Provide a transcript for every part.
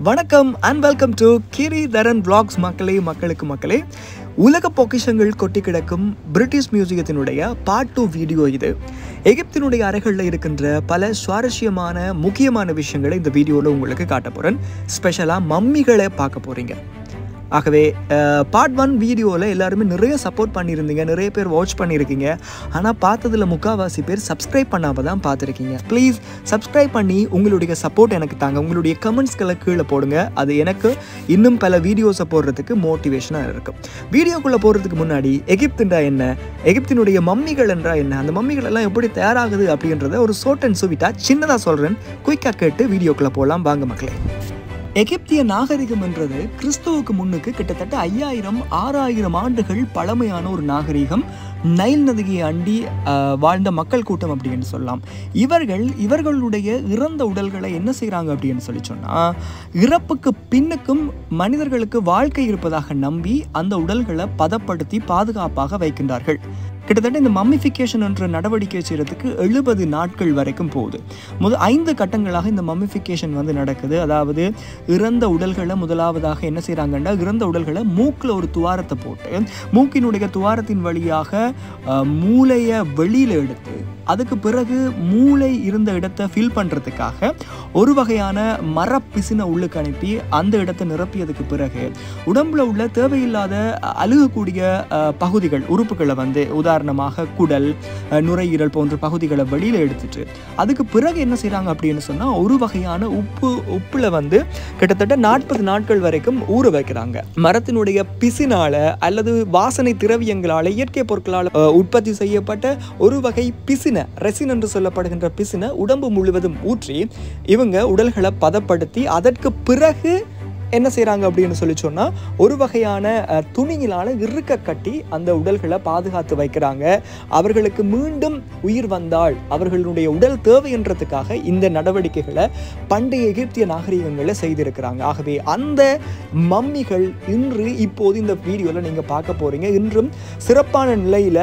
வணக்கம் and welcome to Giridharan vlogs மக்களே உலக பொக்கிஷங்கள் கொட்டி கிடக்கும் பிரிட்டிஷ் மியூசியத்தினுடைய பார்ட் 2 வீடியோ இது. எகிப்தினுடைய அறைகளில் இருக்கின்ற பல சுவாரஸ்யமான முக்கியமான விஷயங்களை இந்த வீடியோவில் உங்களுக்கு காட்ட போகிறேன். ஸ்பெஷலாக மம்மிகளை பார்க்க போகிறீங்க. ஆகவே பார்ட் 1 வீடியோவில் எல்லாருமே நிறைய சப்போர்ட் பண்ணியிருந்தீங்க, நிறைய பேர் வாட்ச் பண்ணியிருக்கீங்க. ஆனால் பார்த்ததில் முக்கால்வாசி பேர் சப்ஸ்கிரைப் பண்ணாமல் தான் பார்த்துருக்கீங்க. ப்ளீஸ் சப்ஸ்கிரைப் பண்ணி உங்களுடைய சப்போர்ட் எனக்கு தாங்க. உங்களுடைய கமெண்ட்ஸ்களை கீழே போடுங்க. அது எனக்கு இன்னும் பல வீடியோஸை போடுறதுக்கு மோட்டிவேஷனாக இருக்கும். வீடியோக்குள்ளே போகிறதுக்கு முன்னாடி எகிப்துன்றா என்ன, எகிப்தினுடைய மம்மிகள் என்றால் என்ன, அந்த மம்மிகள் எல்லாம் எப்படி தயாராகுது அப்படின்றத ஒரு ஷார்ட் அண்ட் ஸ்வீட்டாக சின்னதாக சொல்கிறேன். குயிக்காக கேட்டு வீடியோக்குள்ளே போகலாம் வாங்க மக்களே. எகிப்திய நாகரிகம் என்றது கிறிஸ்துவுக்கு முன்னுக்கு கிட்டத்தட்ட 5000-6000 ஆண்டுகள் பழமையான ஒரு நாகரிகம். நைல் நதியை அண்டி வாழ்ந்த மக்கள் கூட்டம் அப்படின்னு சொல்லலாம். இவர்களுடைய இறந்த உடல்களை என்ன செய்கிறாங்க அப்படின்னு சொல்லி சொன்னால், இறப்புக்கு பின்னுக்கும் மனிதர்களுக்கு வாழ்க்கை இருப்பதாக நம்பி அந்த உடல்களை பதப்படுத்தி பாதுகாப்பாக வைக்கின்றார்கள். கிட்டத்தட்ட இந்த மம்மிஃபிகேஷன் என்ற நடவடிக்கை செய்கிறதுக்கு 70 நாட்கள் வரைக்கும் போகுது. 5 கட்டங்களாக இந்த மம்மிஃபிகேஷன் நடக்குது. அதாவது இறந்த உடல்களை முதலாவதாக என்ன செய்கிறாங்கன்னா, இறந்த உடல்களை மூக்கில் ஒரு துவாரத்தை போட்டு மூக்கினுடைய துவாரத்தின் வழியாக மூளையை வெளியில் எடுத்து அதுக்கு பிறகு மூளை இருந்த இடத்தை ஃபில் பண்ணுறதுக்காக ஒரு வகையான மரப்பிசினை உள்ளுக்கு அனுப்பி அந்த இடத்தை நிரப்பியதுக்கு பிறகு உடம்புல உள்ள தேவையில்லாத அழுகக்கூடிய பகுதிகள் உறுப்புகளை உதாரணமாக குடல், நுரையீரல் போன்ற பகுதிகளை வெளியில் எடுத்துட்டு அதுக்கு பிறகு என்ன செய்கிறாங்க அப்படின்னு சொன்னால், ஒரு வகையான உப்பில் கிட்டத்தட்ட 40 நாட்கள் வரைக்கும் ஊற வைக்கிறாங்க. மரத்தினுடைய பிசினால அல்லது வாசனை திரவியங்களால், இயற்கை பொருட்களால் உற்பத்தி செய்யப்பட்ட ஒரு வகை பிசினை, ரெசின் என்று சொல்லப்படுகின்ற பிசினை உடம்பு முழுவதும் ஊற்றி இவங்க உடல்களை பதப்படுத்தி அதற்கு பிறகு என்ன செய்கிறாங்க அப்படின்னு சொல்லி சொன்னால், ஒரு வகையான துணியினால் இறுக்க கட்டி அந்த உடல்களை பாதுகாத்து வைக்கிறாங்க. அவர்களுக்கு மீண்டும் உயிர் வந்தால் அவர்களுடைய உடல் தேவைன்றதுக்காக இந்த நடவடிக்கைகளை பண்டைய எகிப்திய நாகரிகங்களை செய்திருக்கிறாங்க. ஆகவே அந்த மம்மிகள் இப்போது இந்த வீடியோவில் நீங்கள் பார்க்க போகிறீங்க. இன்றும் சிறப்பான நிலையில்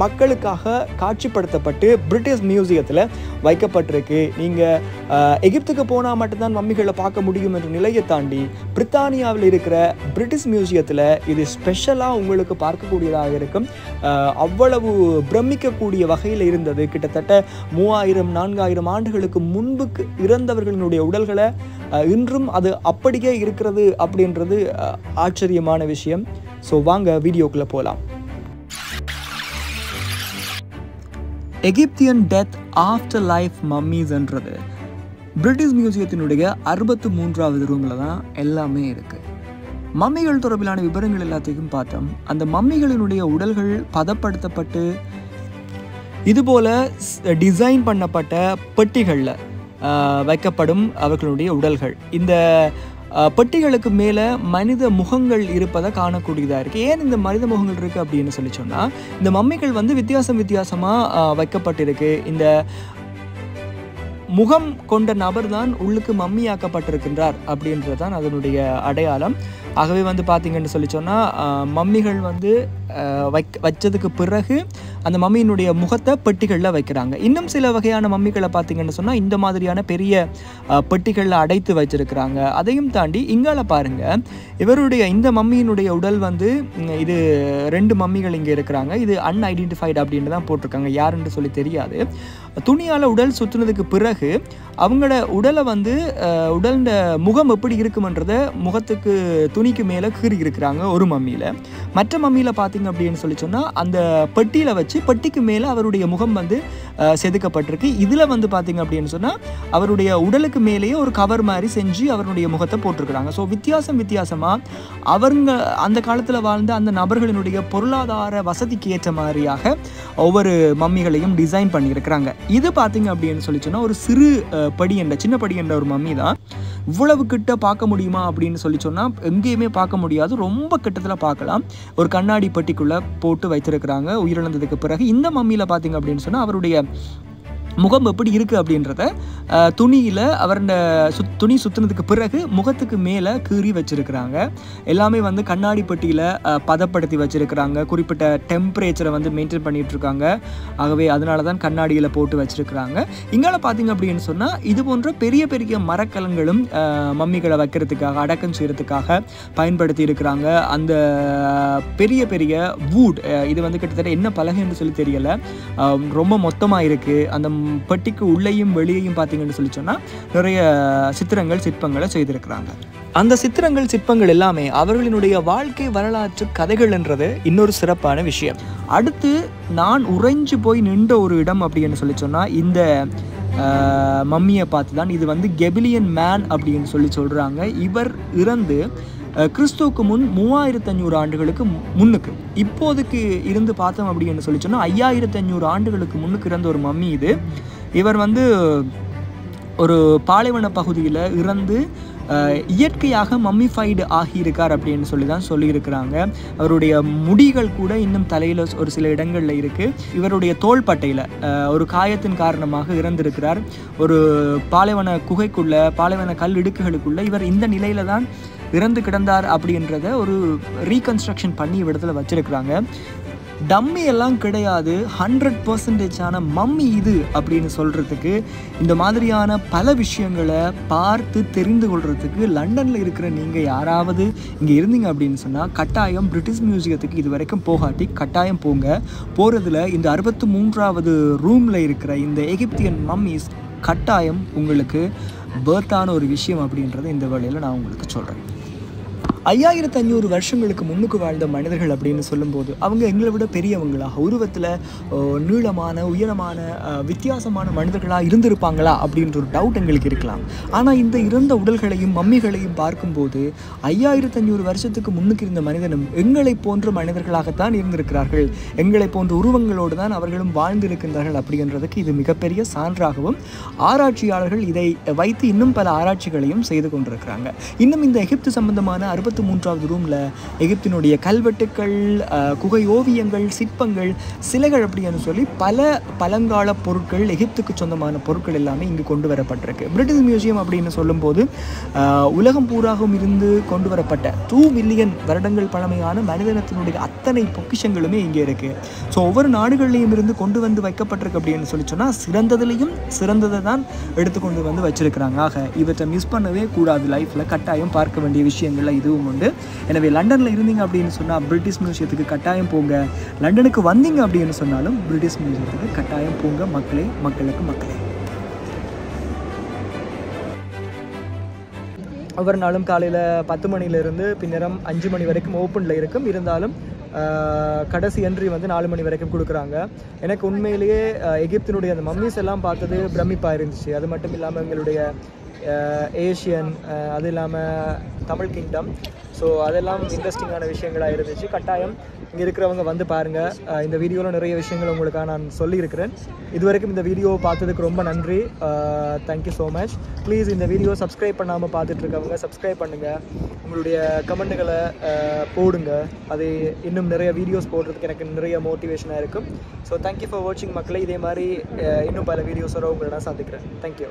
மக்களுக்காக காட்சிப்படுத்தப்பட்டு பிரிட்டிஷ் மியூசியத்தில் வைக்கப்பட்டிருக்கு. நீங்கள் எகிப்துக்கு போனால் மட்டும்தான் மம்மிகளை பார்க்க முடியும் என்ற நிலையை தாண்டி பிரித்தானியாவில் இருக்கிற பிரிட்டிஷ் மியூசியத்தில் இது ஸ்பெஷலாக உங்களுக்கு பார்க்கக்கூடியதாக இருக்கும். அவ்வளவு பிரமிக்கக்கூடிய வகையில் இருந்தது. கிட்டத்தட்ட 3000-4000 ஆண்டுகளுக்கு முன்புக்கு இறந்தவர்களினுடைய உடல்களை இன்றும் அது அப்படியே இருக்கிறது அப்படின்றது ஆச்சரியமான விஷயம். ஸோ வாங்க வீடியோக்குள்ளே போகலாம். எகிப்தியன் டெத் ஆஃப்டர் லைஃப் மம்மிஸ்ன்றது பிரிட்டிஷ் மியூசியத்தினுடைய 63வது ரூமில் தான் எல்லாமே இருக்குது. மம்மிகள் தொடர்பிலான விவரங்கள் எல்லாத்தையும் பார்த்தோம். அந்த மம்மிகளினுடைய உடல்கள் பதப்படுத்தப்பட்டு இதுபோல் டிசைன் பண்ணப்பட்ட பெட்டிகளில் வைக்கப்படும் அவர்களுடைய உடல்கள். இந்த பெட்டிகளுக்கு மேலே மனித முகங்கள் இருப்பதை காணக்கூடியதாக இருக்குது. ஏன் இந்த மனித முகங்கள் இருக்குது அப்படின்னு சொல்லி சொன்னால், இந்த மம்மிகள் வித்தியாசமாக வைக்கப்பட்டிருக்கு. இந்த முகம் கொண்ட நபர் தான் உள்ளுக்கு மம்மியாக்கப்பட்டிருக்கின்றார் அப்படின்றது தான் அதனுடைய அடையாளம். ஆகவே பார்த்தீங்கன்னு சொல்லி சொன்னால், மம்மிகள் வச்சதுக்கு பிறகு அந்த மம்மியினுடைய முகத்தை பெட்டிகளில் வைக்கிறாங்க. இன்னும் சில வகையான மம்மிகளை பார்த்தீங்கன்னு சொன்னால் இந்த மாதிரியான பெரிய பெட்டிகளில் அடைத்து வச்சிருக்கிறாங்க. அதையும் தாண்டி இங்கால பாருங்கள், இவருடைய இந்த மம்மியினுடைய உடல் இது 2 மம்மிகள் இங்கே இருக்கிறாங்க. இது அன்ஐடென்டிஃபைடு அப்படின்னு தான் போட்டிருக்காங்க, யாருன்னு சொல்லி தெரியாது. துணியால் உடல் சுற்றுனதுக்கு பிறகு அவங்களோட உடலை உடல் முகம் எப்படி இருக்குமன்றத முகத்துக்கு துணிக்கு மேலே கீறி இருக்கிறாங்க ஒரு மம்மியில். மற்ற மம்மியில் பார்த்தீங்க அப்படின்னு சொல்லி சொன்னால், அந்த பெட்டியில் வச்சு பெட்டிக்கு மேலே அவருடைய முகம் செதுக்கப்பட்டிருக்கு. இதில் பார்த்தீங்க அப்படின்னு சொன்னால், அவருடைய உடலுக்கு மேலேயே ஒரு கவர் மாதிரி செஞ்சு அவருடைய முகத்தை போட்டிருக்கிறாங்க. ஸோ வித்தியாசமாக அவங்க அந்த காலத்தில் வாழ்ந்த அந்த நபர்களினுடைய பொருளாதார வசதிக்கு ஏற்ற மாதிரியாக ஒவ்வொரு மம்மிகளையும் டிசைன் பண்ணியிருக்கிறாங்க. இது பார்த்தீங்க அப்படின்னு சொல்லி சொன்னால், ஒரு சிறு சின்ன படி என்ற ஒரு மம்மி தான். இவ்வளவு கிட்ட பார்க்க முடியுமா அப்படின்னு சொல்லி சொன்னால் எங்கேயுமே பார்க்க முடியாது. ரொம்ப கிட்டத்தில் பார்க்கலாம். ஒரு கண்ணாடி பெட்டிக்குள்ளே போட்டு வைத்திருக்கிறாங்க உயிரிழந்ததுக்கு பிறகு. இந்த மம்மியில் பார்த்தீங்க அப்படின்னு சொன்னால், அவருடைய முகம் எப்படி இருக்குது அப்படின்றத துணியில் அவரோட துணி சுற்றினதுக்கு பிறகு முகத்துக்கு மேலே கீறி வச்சுருக்கிறாங்க. எல்லாமே வந்து கண்ணாடி பெட்டியில் பதப்படுத்தி வச்சுருக்கிறாங்க. குறிப்பிட்ட டெம்பரேச்சரை வந்து மெயின்டைன் பண்ணிகிட்ருக்காங்க. ஆகவே அதனால தான் கண்ணாடியில் போட்டு வச்சுருக்கிறாங்க. இங்கால பார்த்திங்க அப்படின்னு சொன்னால் இது போன்ற பெரிய பெரிய மரக்கலங்களும் மம்மிகளை வைக்கிறதுக்காக அடக்கம் செய்கிறதுக்காக பயன்படுத்தி இருக்கிறாங்க. அந்த பெரிய பெரிய வூட் இது வந்து கிட்டத்தட்ட என்ன பலகைன்னு சொல்லி தெரியலை, ரொம்ப மொத்தமாக இருக்குது. அந்த பெட்டிக்கு உள்ளேயும் வெளியேயும் பார்த்தீங்கன்னு சொல்லி சொன்னால் நிறைய சித்திரங்கள் சிற்பங்களை செய்திருக்கிறாங்க. அந்த சித்திரங்கள் சிற்பங்கள் எல்லாமே அவர்களினுடைய வாழ்க்கை வரலாற்று கதைகள் என்றது இன்னொரு சிறப்பான விஷயம். அடுத்து நான் உறைஞ்சு போய் நின்ற ஒரு இடம் அப்படின்னு சொல்லி சொன்னால் இந்த மம்மியை பார்த்து தான். இது வந்து கெபிலியன் மேன் அப்படின்னு சொல்லி சொல்கிறாங்க. இவர் இறந்து கிறிஸ்துவுக்கு முன் 3500 ஆண்டுகளுக்கு முன்னுக்கு, இப்போதுக்கு இருந்து பார்த்தோம் அப்படின்னு சொல்லி சொன்னால் 5500 ஆண்டுகளுக்கு முன்னுக்கு இறந்த ஒரு மம்மி இது. இவர் வந்து ஒரு பாலைவன பகுதியில் இறந்து இயற்கையாக மம்மிஃபைடு ஆகியிருக்கார் அப்படின்னு சொல்லி தான் சொல்லியிருக்கிறாங்க. அவருடைய முடிகள் கூட இன்னும் தலையில் ஒரு சில இடங்களில் இருக்குது. இவருடைய தோள்பட்டையில் ஒரு காயத்தின் காரணமாக இறந்திருக்கிறார். ஒரு பாலைவன குகைக்குள்ளே, பாலைவன கல் இடுக்குகளுக்குள்ளே இவர் இந்த நிலையில தான் இறந்து கிடந்தார் அப்படின்றத ஒரு ரீகன்ஸ்ட்ரக்ஷன் பண்ணி இடத்துல வச்சிருக்கிறாங்க. டம்மி எல்லாம் கிடையாது, 100% மம்மி இது அப்படின்னு சொல்கிறதுக்கு, இந்த மாதிரியான பல விஷயங்களை பார்த்து தெரிந்து கொள்கிறதுக்கு லண்டனில் இருக்கிற நீங்கள் யாராவது இங்கே இருந்தீங்க அப்படின்னு சொன்னால் கட்டாயம் பிரிட்டிஷ் மியூசியத்துக்கு இது வரைக்கும் போகாட்டி கட்டாயம் போங்க. போகிறதுல இந்த 63வது ரூமில் இருக்கிற இந்த எகிப்தியன் மம்மிஸ் கட்டாயம் உங்களுக்கு பர்த்தான ஒரு விஷயம் அப்படின்றத இந்த வேளையில் நான் உங்களுக்கு சொல்கிறேன். 5500 வருஷங்களுக்கு முன்னுக்கு வாழ்ந்த மனிதர்கள் அப்படின்னு சொல்லும்போது அவங்க எங்களை விட பெரியவங்களாக, உருவத்தில் நீளமான உயரமான வித்தியாசமான மனிதர்களாக இருந்திருப்பாங்களா அப்படின்ற ஒரு டவுட் எங்களுக்கு இருக்கலாம். ஆனால் இந்த இறந்த உடல்களையும் மம்மிகளையும் பார்க்கும்போது 5500 வருஷத்துக்கு முன்னுக்கு இருந்த மனிதனும் எங்களை போன்ற மனிதர்களாகத்தான் இருந்திருக்கிறார்கள், எங்களை போன்ற உருவங்களோடு தான் அவர்களும் வாழ்ந்திருக்கின்றார்கள் அப்படின்றதுக்கு இது மிகப்பெரிய சான்றாகவும் ஆராய்ச்சியாளர்கள் இதை வைத்து இன்னும் பல ஆராய்ச்சிகளையும் செய்து கொண்டிருக்கிறாங்க. இன்னும் இந்த எகிப்து சம்பந்தமான 63வது ரூமில் எகிப்தினுடைய கல்வெட்டுக்கள், குகை ஓவியங்கள், சிற்பங்கள், சிலைகள் அப்படின்னு சொல்லி பல பழங்கால பொருட்கள், எகிப்துக்கு சொந்தமான பொருட்கள் எல்லாமே இங்கு கொண்டு வரப்பட்டிருக்கு. பிரிட்டிஷ் மியூசியம் அப்படின்னு சொல்லும்போது உலகம் பூராகவும் இருந்து கொண்டு வரப்பட்ட 2 மில்லியன் வருடங்கள் பழமையான மனிதனத்தினுடைய அத்தனை பொக்கிஷங்களுமே இங்கே இருக்குது. ஸோ ஒவ்வொரு நாடுகளிலையும் இருந்து கொண்டு வந்து வைக்கப்பட்டிருக்கு அப்படின்னு சொல்லி சொன்னால் சிறந்ததுலேயும் சிறந்ததை தான் எடுத்துக்கொண்டு வந்து வச்சிருக்கிறாங்க. ஆக இவற்றை மிஸ் பண்ணவே கூடாது. லைஃப்பில் கட்டாயம் பார்க்க வேண்டிய விஷயங்கள்ல இதுவும் உண்டு. எனவே லண்டனில் இருந்தீங்க அப்படின்னு சொன்னால் பிரிட்டிஷ் மியூசியத்துக்கு கட்டாயம் போங்க. லண்டனுக்கு வந்தீங்க அப்படின்னு சொன்னாலும் பிரிட்டிஷ் மியூசியத்துக்கு கட்டாயம் போங்க. மக்களே, மக்களுக்கு மக்களே. ஒவ்வொரு நாளும் காலையில் 10 மணிலேருந்து பின்னரம் 5 மணி வரைக்கும் ஓப்பனில் இருக்கும். இருந்தாலும் கடைசி என்ட்ரி வந்து 4 மணி வரைக்கும் கொடுக்குறாங்க. எனக்கு உண்மையிலேயே எகிப்தினுடைய அந்த மம்மிஸ் எல்லாம் பார்த்தது பிரமிப்பாக இருந்துச்சு. அது மட்டும் இல்லாமல் எங்களுடைய ஏஷியன், அது இல்லாமல் தமிழ் கிங்டம், ஸோ அதெல்லாம் இன்ட்ரெஸ்டிங்கான விஷயங்களாக இருந்துச்சு. கட்டாயம் இங்கே இருக்கிறவங்க வந்து பாருங்கள். இந்த வீடியோவில் நிறைய விஷயங்கள் உங்களுக்காக நான் சொல்லியிருக்கிறேன். இது வரைக்கும் இந்த வீடியோவை பார்த்ததுக்கு ரொம்ப நன்றி. Thank you so much. ப்ளீஸ் இந்த வீடியோ சப்ஸ்கிரைப் பண்ணாமல் பார்த்துட்ருக்கவங்க சப்ஸ்கிரைப் பண்ணுங்கள். உங்களுடைய கமெண்ட்டுகளை போடுங்க. அது இன்னும் நிறைய வீடியோஸ் போடுறதுக்கு எனக்கு நிறைய மோட்டிவேஷனாக இருக்கும். ஸோ தேங்க்யூ ஃபார் வாட்சிங் மக்களே. இதே மாதிரி இன்னும் பல வீடியோஸோட உங்களை நான் சந்திக்கிறேன். தேங்க்யூ.